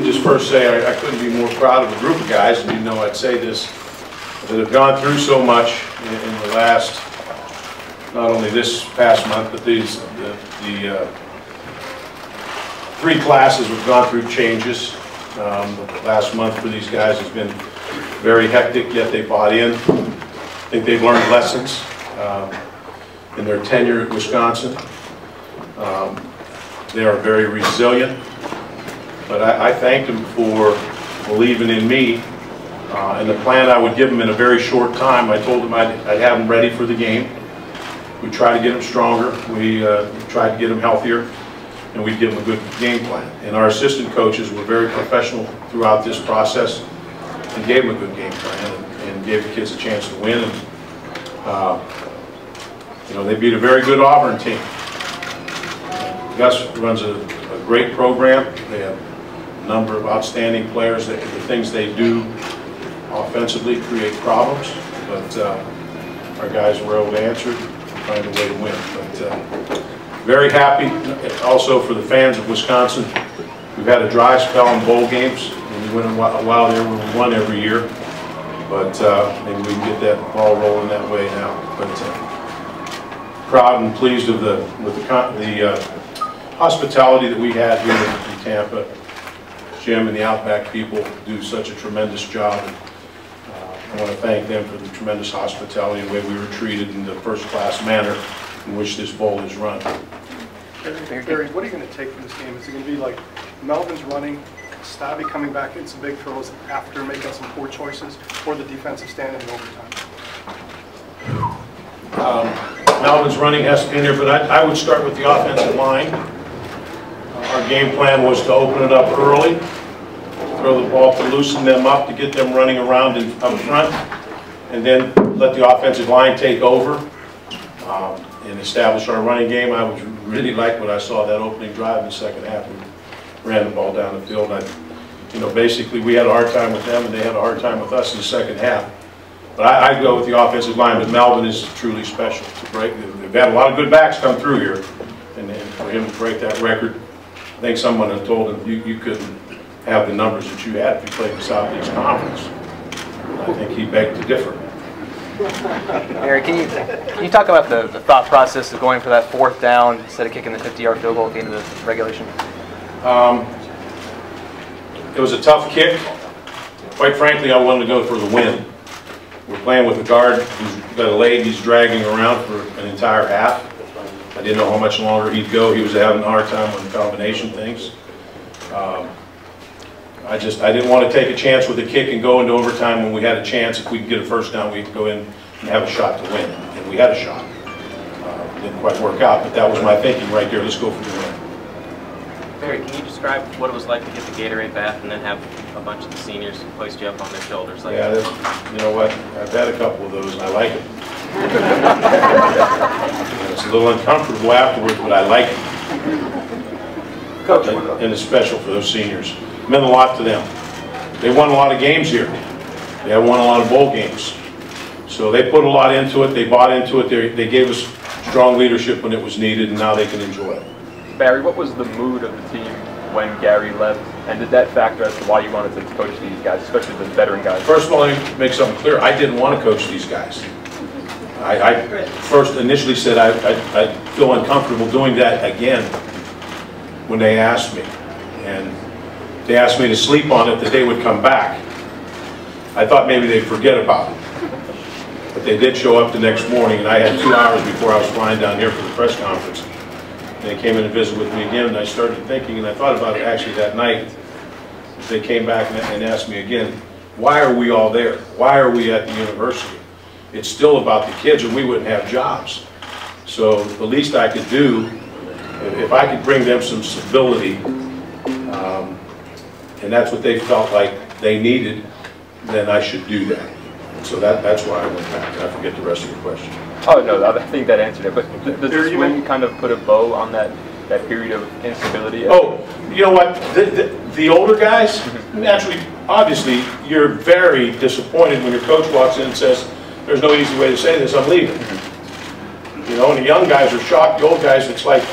just first say I couldn't be more proud of a group of guys, and you know I'd say this, that have gone through so much in the last, not only this past month, but the 3 classes have gone through changes. The last month for these guys has been very hectic, yet they bought in. I think they've learned lessons in their tenure at Wisconsin. They are very resilient, but I thanked them for believing in me and the plan I would give them in a very short time. I told them I'd have them ready for the game. We'd try to get them stronger. We tried to get them healthier, and we'd give them a good game plan. And our assistant coaches were very professional throughout this process and gave them a good game plan and gave the kids a chance to win. And, you know, they beat a very good Auburn team. Gus runs a great program. They have a number of outstanding players. The things they do offensively create problems, but our guys were able to answer and find a way to win. But very happy also for the fans of Wisconsin. We've had a dry spell in bowl games. We went a while there when we won every year, but maybe we can get that ball rolling that way now. But proud and pleased with the hospitality that we had here in Tampa. Jim and the Outback people do such a tremendous job. And, I want to thank them for the tremendous hospitality and the way we were treated in the first-class manner in which this bowl is run. Barry, what are you going to take from this game? Is it going to be like Melvin's running, Stabby coming back in some big throws after making some poor choices, or the defensive stand in overtime? Melvin's running has to be in there, but I would start with the offensive line. Our game plan was to open it up early, throw the ball to loosen them up, to get them running around up front, and then let the offensive line take over and establish our running game. I really liked what I saw that opening drive in the second half. We ran the ball down the field. You know, basically we had a hard time with them, and they had a hard time with us in the second half. But I'd go with the offensive line, but Melvin is truly special to break. They've had a lot of good backs come through here, and for him to break that record, I think someone had told him you couldn't have the numbers that you had if you played the Southeast Conference. I think he begged to differ. Barry, can you talk about the thought process of going for that 4th down instead of kicking the 50-yard field goal at the end of the regulation? It was a tough kick. Quite frankly, I wanted to go for the win. We're playing with a guard who's got a leg he's dragging around for an entire half. I didn't know how much longer he'd go. He was having a hard time with the combination things. I didn't want to take a chance with a kick and go into overtime when we had a chance. If we could get a first down, we could go in and have a shot to win. And we had a shot. Didn't quite work out, but that was my thinking right there. Let's go for the win. Barry, can you describe what it was like to get the Gatorade bath and then have a bunch of the seniors hoist you up on their shoulders? Like yeah, you know what? I've had a couple of those, and I like it. It's a little uncomfortable afterwards, but I like it. Coach, and it's special for those seniors. It meant a lot to them. They won a lot of games here. They have won a lot of bowl games. So they put a lot into it. They bought into it. They gave us strong leadership when it was needed, and now they can enjoy it. Barry, what was the mood of the team when Gary left, and did that factor as to why you wanted to coach these guys, especially the veteran guys? First of all, let me make something clear. I didn't want to coach these guys. I first initially said I feel uncomfortable doing that again when they asked me. And they asked me to sleep on it that they would come back. I thought maybe they'd forget about it. But they did show up the next morning, and I had 2 hours before I was flying down here for the press conference. And they came in and visited with me again, and I started thinking, and I thought about it actually that night. They came back and asked me again, why are we all there? Why are we at the university? It's still about the kids, or we wouldn't have jobs. So the least I could do, if I could bring them some stability, and that's what they felt like they needed, then I should do that. So that's why I went back. I forget the rest of your question. Oh, no, I think that answered it. But does this win kind of put a bow on that period of instability? Oh, you know what? The older guys, naturally, obviously, you're very disappointed when your coach walks in and says, there's no easy way to say this, I'm leaving. You know, and the young guys are shocked. The old guys, it's like,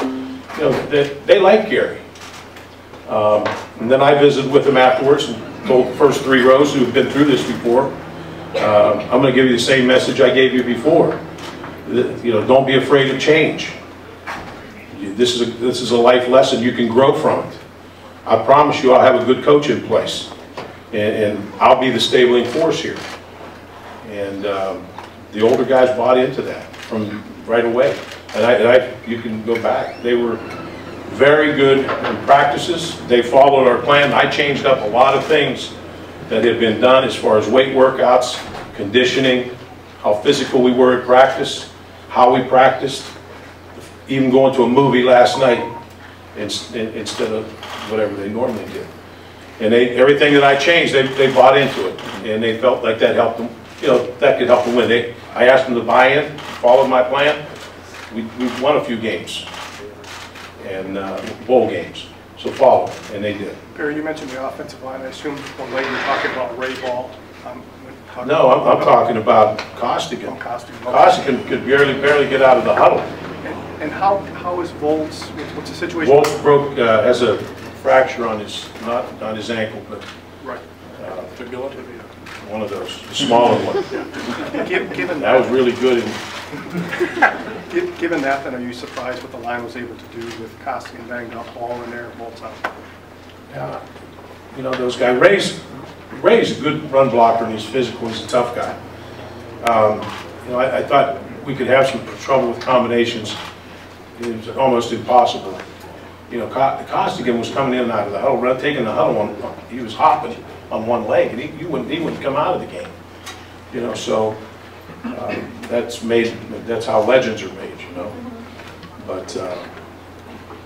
you know, they like Gary. And then I visited with them afterwards and told the first 3 rows who've been through this before, I'm going to give you the same message I gave you before. You know, don't be afraid of change. This is a life lesson. You can grow from it. I promise you I'll have a good coach in place. And I'll be the stabling force here. And the older guys bought into that from right away. And you can go back. They were very good in practices. They followed our plan. I changed up a lot of things that had been done as far as weight workouts, conditioning, how physical we were at practice, how we practiced, even going to a movie last night instead of whatever they normally did. And everything that I changed, they bought into it, and they felt like that helped them. You know, that could help them win. I asked them to buy in, followed my plan. We won a few games, and bowl games. So follow, and they did. Barry, you mentioned the offensive line. I assume when later you're talking about Ray Ball. No, I'm talking about Costigan. Costigan could barely get out of the huddle. And how is Volz? What's the situation? Volz has a fracture on his, not on his ankle, but right. Fibula. One of those, the smaller one. Given that was really good. Given that, then, are you surprised what the line was able to do with Costigan banged up, Ball in there, Volz out? Yeah, you know those guys. Ray's a good run blocker and he's physical. He's a tough guy. You know, I thought we could have some trouble with combinations. It was almost impossible. You know, Costigan was coming in and out of the huddle, taking the huddle he was hopping on one leg, and he wouldn't come out of the game. You know, so that's how legends are made. You know, but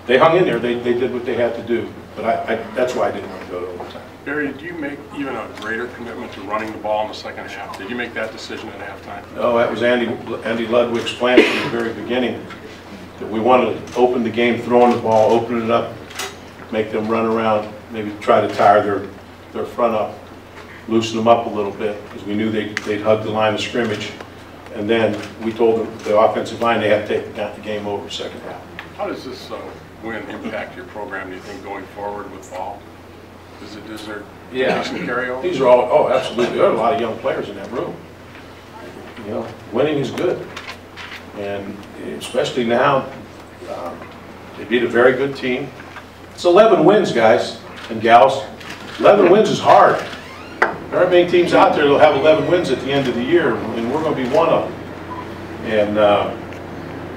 they hung in there. They did what they had to do. But that's why I didn't want to go to overtime. Barry, did you make even a greater commitment to running the ball in the second half? Did you make that decision at halftime? No, that was Andy Ludwig's plan from the very beginning. That we wanted to open the game, throwing the ball, open it up, make them run around, maybe try to tire their front up, loosen them up a little bit, because we knew they'd hug the line of scrimmage. And then we told them, the offensive line, they had to take the game over second half. How does this win impact your program, do you think, going forward with Ball? Is there decent carryover? These are all, oh, absolutely. There are a lot of young players in that room. You know, winning is good. And especially now, they beat a very good team. It's 11 wins, guys and gals. 11 wins is hard. There aren't many teams out there that will have 11 wins at the end of the year, and we're going to be one of them. And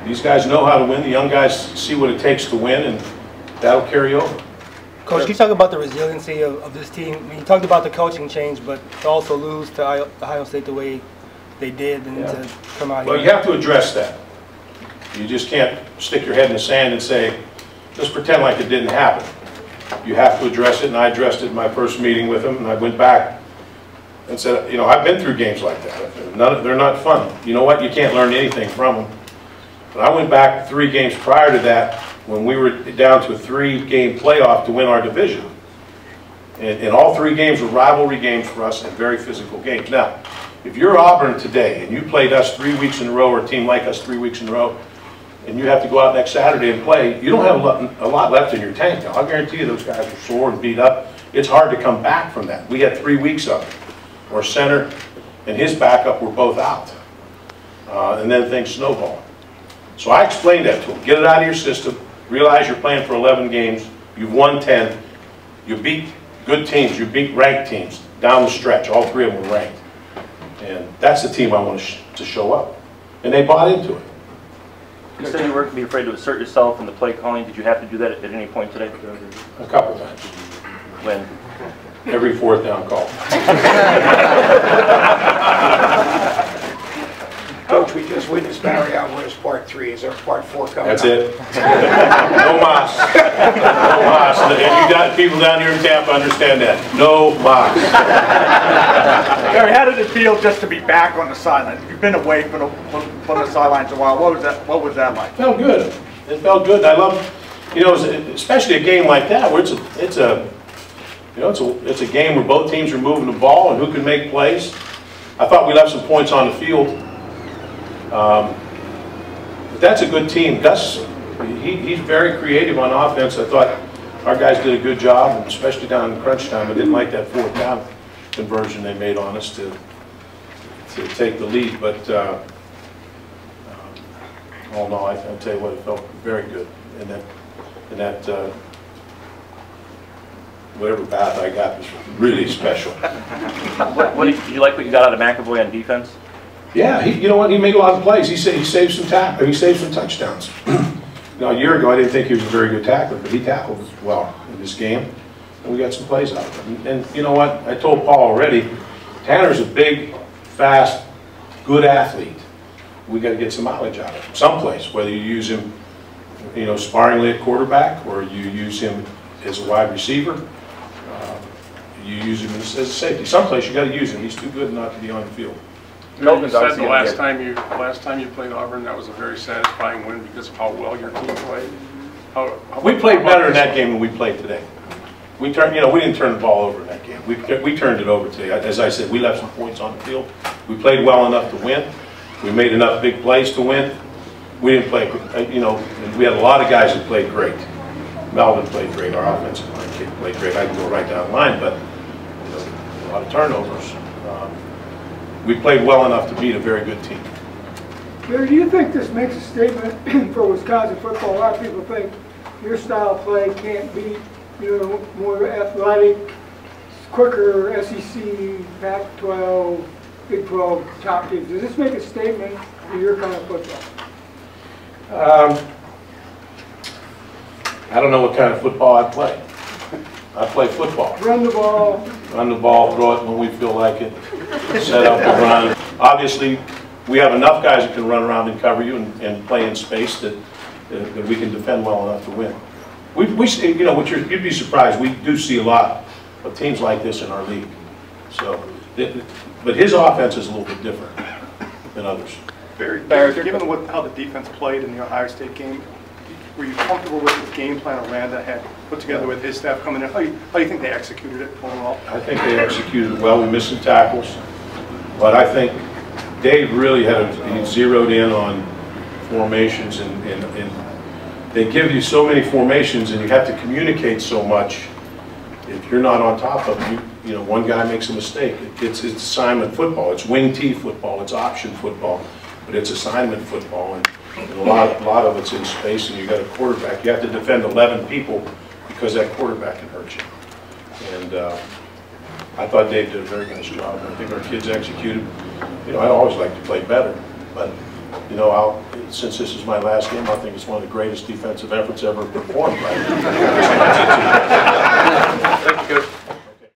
these guys know how to win. The young guys see what it takes to win, and that'll carry over. Coach, can you talk about the resiliency of this team? I mean, you talked about the coaching change, but to also lose to Ohio State the way they did and to come out here. Well, you have to address that. You just can't stick your head in the sand and say, just pretend like it didn't happen. You have to address it, and I addressed it in my first meeting with them, and I went back and said, you know, I've been through games like that. They're not fun. You know what? You can't learn anything from them. But I went back 3 games prior to that when we were down to a 3-game playoff to win our division. And all 3 games were rivalry games for us and very physical games. Now, if you're Auburn today and you played us 3 weeks in a row or a team like us 3 weeks in a row, and you have to go out next Saturday and play, you don't have a lot left in your tank. I'll guarantee you those guys are sore and beat up. It's hard to come back from that. We had 3 weeks of it. Our center and his backup were both out. And then things snowballed. So I explained that to him. Get it out of your system. Realize you're playing for 11 games. You've won 10. You beat good teams. You beat ranked teams down the stretch. All 3 of them were ranked. And that's the team I want to show up. And they bought into it. You said you weren't going to be afraid to assert yourself in the play calling. Did you have to do that at any point today? A couple times. When? Every 4th down call. Coach, we just witnessed Barry Alvarez Part 3. Is there Part 4 coming That's up? it. No mas. No mas. And you got people down here in Tampa understand that. No mas. Barry, how did it feel just to be back on the sideline? You've been away from the sidelines a while. What was that like? It felt good. It felt good. I love, you know, especially a game like that where it's a game where both teams are moving the ball and who can make plays. I thought we left some points on the field. But that's a good team. Gus, he's very creative on offense. I thought our guys did a good job, especially down in crunch time. I didn't like that 4th down conversion they made on us to take the lead, but all in all, I'll tell you what, it felt very good. And that whatever bath I got was really special. Did you like what you got out of McAvoy on defense? Yeah, you know what? He made a lot of plays. He saved some touchdowns. Now, a year ago, I didn't think he was a very good tackler, but he tackled well in this game, and we got some plays out of him. And you know what? I told Paul already, Tanner's a big, fast, good athlete. We got to get some mileage out of him, someplace. Whether you use him, you know, sparingly at quarterback, or you use him as a wide receiver, you use him as a safety. Someplace you got to use him. He's too good not to be on the field. You said the last time you played Auburn, that was a very satisfying win because of how well your team played. We played better in that game than we played today. We turned, you know, we didn't turn the ball over in that game. We turned it over today. As I said, we left some points on the field. We played well enough to win. We made enough big plays to win. We didn't play, you know, we had a lot of guys that played great. Melvin played great. Our offensive line played great. I can go right down the line, but you know, a lot of turnovers. We played well enough to beat a very good team. Barry, do you think this makes a statement for Wisconsin football? A lot of people think your style of play can't beat, you know, more athletic, quicker SEC, Pac-12, Big 12 top teams. Does this make a statement for your kind of football? I don't know what kind of football I play. I play football. Run the ball. Run the ball, throw it when we feel like it, set up the run. Obviously, we have enough guys that can run around and cover you and play in space that we can defend well enough to win. We see, you know, you'd be surprised, we do see a lot of teams like this in our league. So, but his offense is a little bit different than others. Barry, given how the defense played in the Ohio State game, were you comfortable with the game plan Aranda had put together with his staff coming in? How do you think they executed it overall? I think they executed it well. We missed some tackles, but I think Dave really he zeroed in on formations, and they give you so many formations, and you have to communicate so much. If you're not on top of it, you know, one guy makes a mistake. It's assignment football. It's wing T football. It's option football, but it's assignment football. And a lot of it's in space, and you got a quarterback. You have to defend 11 people because that quarterback can hurt you. And I thought Dave did a very nice job. And I think our kids executed. You know, I always like to play better, but you know, since this is my last game, I think it's one of the greatest defensive efforts ever performed by